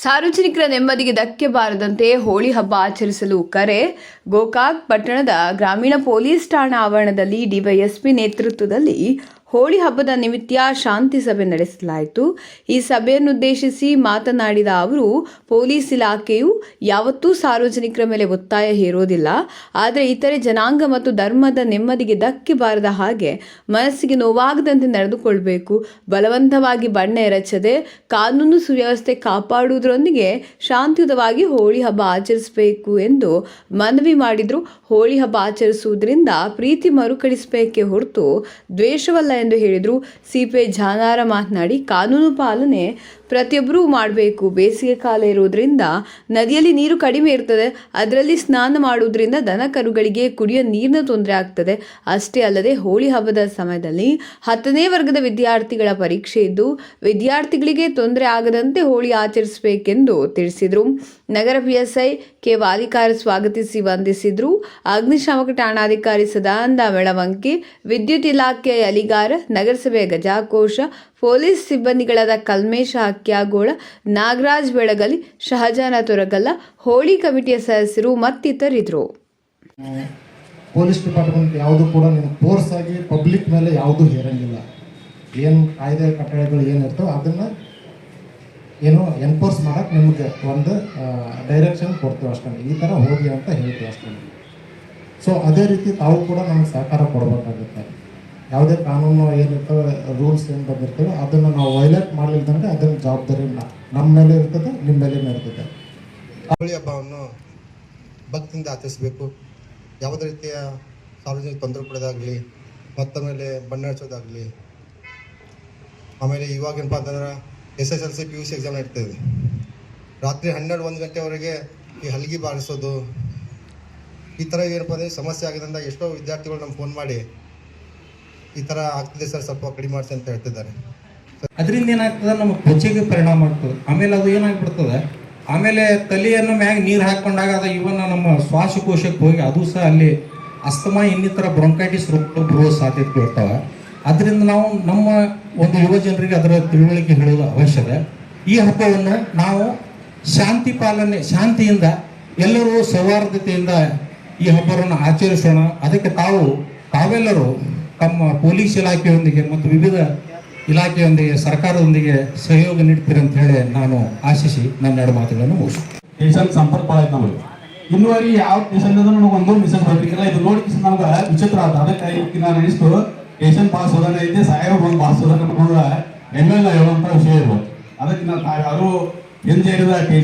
ಸಾರ್ವಜನಿಕರ ನೆಮ್ಮದಿಗೆ ಧಕ್ಕೆ ಬಾರದಂತೆ ಹೋಳಿ ಹಬ್ಬ ಆಚರಿಸಲು ಕರೆ. ಗೋಕಾಕ್ ಪಟ್ಟಣದ ಗ್ರಾಮೀಣ ಪೊಲೀಸ್ ಠಾಣಾ ಆವರಣದಲ್ಲಿ ಡಿವೈಎಸ್ಪಿ ನೇತೃತ್ವದಲ್ಲಿ ಹೋಳಿ ಹಬ್ಬದ ನಿಮಿತ್ತ ಶಾಂತಿ ಸಭೆ ನಡೆಸಲಾಯಿತು. ಈ ಸಭೆಯನ್ನುದ್ದೇಶಿಸಿ ಮಾತನಾಡಿದ ಅವರು, ಪೊಲೀಸ್ ಇಲಾಖೆಯು ಯಾವತ್ತೂ ಸಾರ್ವಜನಿಕರ ಮೇಲೆ ಒತ್ತಾಯ ಹೇರೋದಿಲ್ಲ. ಆದರೆ ಇತರೆ ಜನಾಂಗ ಮತ್ತು ಧರ್ಮದ ನೆಮ್ಮದಿಗೆ ಧಕ್ಕೆ ಬಾರದ ಹಾಗೆ ಮನಸ್ಸಿಗೆ ನೋವಾಗದಂತೆ ನಡೆದುಕೊಳ್ಳಬೇಕು. ಬಲವಂತವಾಗಿ ಬಣ್ಣ ಎರಚದೆ ಕಾನೂನು ಸುವ್ಯವಸ್ಥೆ ಕಾಪಾಡುವುದರೊಂದಿಗೆ ಶಾಂತಿಯುತವಾಗಿ ಹೋಳಿ ಹಬ್ಬ ಆಚರಿಸಬೇಕು ಎಂದು ಮನವಿ ಮಾಡಿದರು. ಹೋಳಿ ಹಬ್ಬ ಆಚರಿಸುವುದರಿಂದ ಪ್ರೀತಿ ಮರುಕಳಿಸಬೇಕೇ ಹೊರತು ದ್ವೇಷವಲ್ಲ ಎಂದು ಹೇಳಿದರು. ಸಿಪಿಐ ಜಾನಾರ ಮಾತನಾಡಿ, ಕಾನೂನು ಪಾಲನೆ ಪ್ರತಿಯೊಬ್ಬರೂ ಮಾಡಬೇಕು. ಬೇಸಿಗೆ ಕಾಲ ಇರುವುದರಿಂದ ನದಿಯಲ್ಲಿ ನೀರು ಕಡಿಮೆ ಇರ್ತದೆ. ಅದರಲ್ಲಿ ಸ್ನಾನ ಮಾಡುವುದರಿಂದ ದನ ಕರುಗಳಿಗೆ ಕುಡಿಯೋ ನೀರಿನ ತೊಂದರೆ ಆಗ್ತದೆ. ಅಷ್ಟೇ ಅಲ್ಲದೆ ಹೋಳಿ ಹಬ್ಬದ ಸಮಯದಲ್ಲಿ 10ನೇ ವರ್ಗದ ವಿದ್ಯಾರ್ಥಿಗಳ ಪರೀಕ್ಷೆ ಇದ್ದು ವಿದ್ಯಾರ್ಥಿಗಳಿಗೆ ತೊಂದರೆ ಆಗದಂತೆ ಹೋಳಿ ಆಚರಿಸಬೇಕೆಂದು ತಿಳಿಸಿದರು. ನಗರ ಪಿಎಸ್ಐ ಕೆ ವಾದಿಕಾರ ಸ್ವಾಗತಿಸಿ ವಂದಿಸಿದರು. ಅಗ್ನಿಶಾಮಕ ಠಾಣಾಧಿಕಾರಿ ಸದಾನಂದ ಮೆಳವಂಕಿ, ವಿದ್ಯುತ್ ಇಲಾಖೆಯ ಅಲಿಗಾರ, ನಗರಸಭೆಯ ಗಜಾಕೋಶ, ಪೊಲೀಸ್ ಸಿಬ್ಬಂದಿಗಳಾದ ಕಲ್ಮೇಶ ಹಕ್ಯಾಗೋಳ, ನಾಗರಾಜ್ ಬೆಳಗಲಿ, ಶಹಜಾನ ತೊರಗಲ್ಲ, ಹೋಳಿ ಕಮಿಟಿಯ ಸದಸ್ಯರು ಮತ್ತಿತರಿದ್ದರು. ಪೊಲೀಸ್ ಡಿಪಾರ್ಟ್ಮೆಂಟ್ ಯಾವುದು ಕೂಡ ನೀವು ಫೋರ್ಸ್ ಆಗಿ ಪಬ್ಲಿಕ್ ಮೇಲೆ ಯಾವುದೂ ಹೇರಂಗಿಲ್ಲ. ಏನು ಕಾಯ್ದೆ ಕಟ್ಟಳೆಗಳು ಏನಿರ್ತವೆ ಅದನ್ನು ಏನು ಎನ್ಫೋರ್ಸ್ ಮಾಡೋಕ್ಕೆ ನಿಮಗೆ ಒಂದು ಡೈರೆಕ್ಷನ್ ಕೊಡ್ತೀವಿ ಅಷ್ಟೇ. ಈ ಥರ ಹೋಗಿ ಅಂತ ಹೇಳ್ತೀವಿ ಅಷ್ಟೇ. ಸೊ ಅದೇ ರೀತಿ ತಾವು ಕೂಡ ನಮಗೆ ಸಹಕಾರ ಕೊಡಬೇಕಾಗುತ್ತೆ. ಯಾವುದೇ ಕಾನೂನು ಏನಿರ್ತವೆ, ರೂಲ್ಸ್ ಏನು ಬಂದಿರ್ತವೆ ಅದನ್ನು ನಾವು ವೈಲೇಟ್ ಮಾಡಲಿಲ್ಲದಂಗೆ ಅದರ ಜವಾಬ್ದಾರಿ ನಮ್ಮ ಮೇಲೆ ಇರ್ತದೆ, ನಿಮ್ಮ ಮೇಲೇನೇ ಇರ್ತದೆ. ಹೋಳಿ ಹಬ್ಬವನ್ನು ಭಕ್ತಿಯಿಂದ ಆಚರಿಸಬೇಕು. ಯಾವುದೇ ರೀತಿಯ ಸಾರ್ವಜನಿಕ ತೊಂದರೆ ಕೊಡೋದಾಗಲಿ, ಮತ್ತೊಂದು ಬಣ್ಣ ಹಚ್ಚೋದಾಗಲಿ, ಆಮೇಲೆ ಇವಾಗೇನಪ್ಪ ಅಂತಂದ್ರೆ SSLC PUC ಎಕ್ಸಾಮ್ ನಡೀತಾಯಿದೆ. ರಾತ್ರಿ 12-1 ಗಂಟೆವರೆಗೆ ಈ ಹಲಗಿ ಬಾರಿಸೋದು, ಈ ಥರ ಏನಪ್ಪ ಅಂದರೆ ಸಮಸ್ಯೆ ಆಗಿದ್ದರಿಂದ ಎಷ್ಟೋ ವಿದ್ಯಾರ್ಥಿಗಳು ನಮ್ಗೆ ಫೋನ್ ಮಾಡಿ ಈ ಥರ ಆಗ್ತಿದೆ ಸರ್, ಸ್ವಲ್ಪ ಕಡಿಮೆ ಮಾಡಿಸಿ ಅಂತ ಹೇಳ್ತಿದ್ದಾರೆ. ಅದರಿಂದ ಏನಾಗ್ತದೆ, ನಮ್ಮ ತ್ವಚೆಗೆ ಪರಿಣಾಮ ಆಗ್ತದೆ. ಆಮೇಲೆ ಅದು ಏನಾಗ್ಬಿಡ್ತದೆ, ಆಮೇಲೆ ತಲೆಯನ್ನು ಮ್ಯಾಗ ನೀರು ಹಾಕೊಂಡಾಗ ಅದು ಇವನ್ನ ನಮ್ಮ ಶ್ವಾಸಕೋಶಕ್ಕೆ ಹೋಗಿ ಅದು ಸಹ ಅಲ್ಲಿ ಅಸ್ತಮಾ ಇನ್ನಿತರ ಬ್ರೊಂಕೈಟಿಸ್ ರೋಗ ಬರುವ ಸಾಧ್ಯತೆಗಳು ಇರ್ತವೆ. ಅದರಿಂದ ನಾವು ನಮ್ಮ ಒಂದು ಯುವ ಜನರಿಗೆ ಅದರ ತಿಳುವಳಿಕೆ ಹೇಳೋದು ಅವಶ್ಯಕ. ಈ ಹಬ್ಬವನ್ನು ನಾವು ಶಾಂತಿ ಪಾಲನೆ, ಶಾಂತಿಯಿಂದ ಎಲ್ಲರೂ ಸೌಹಾರ್ದತೆಯಿಂದ ಈ ಹಬ್ಬವನ್ನು ಆಚರಿಸೋಣ. ಅದಕ್ಕೆ ತಾವೆಲ್ಲರೂ ತಮ್ಮ ಪೊಲೀಸ್ ಇಲಾಖೆಯೊಂದಿಗೆ ಮತ್ತು ವಿವಿಧ ಇಲಾಖೆಯೊಂದಿಗೆ ಸರ್ಕಾರದೊಂದಿಗೆ ಸಹಯೋಗ ನೀಡ್ತೀರಿ ಅಂತ ಹೇಳಿ ನಾನು ಆಶಿಸಿ ನನ್ನ 2 ಮಾತುಗಳನ್ನು ಮುಗಿಸ್ತೀನಿ. ಸ್ಟೇಷನ್ ಸಂಪರ್ಕ ಭಾಳ ಐತೆ ನಮಗೆ. ಇನ್ನುವರೆಗೆ ಯಾವ ಸ್ಟೇಷನ್ ನನಗೆ ಒಂದು ಮೆಸೇಜ್ ಬರ್ಬೇಕಿಲ್ಲ. ಇದು ನೋಡಿ ನನಗೆ ವಿಚಿತ್ರ ಆದ. ಅದಕ್ಕೆ ನಾನು ಅನಿಸ್ತು ಸ್ಟೇಷನ್ ಭಾಳ ಸುಧಾರಣೆ ಐತೆ, ಸಾಹೇಬ್ ಒಂದು ಭಾಳ ಸುಧಾರಣೆ ಹೇಳುವಂಥ ವಿಷಯ ಇರ್ಬೋದು. ಅದಕ್ಕೆ ನಾವು ಯಾರು ಹಿಂದೆ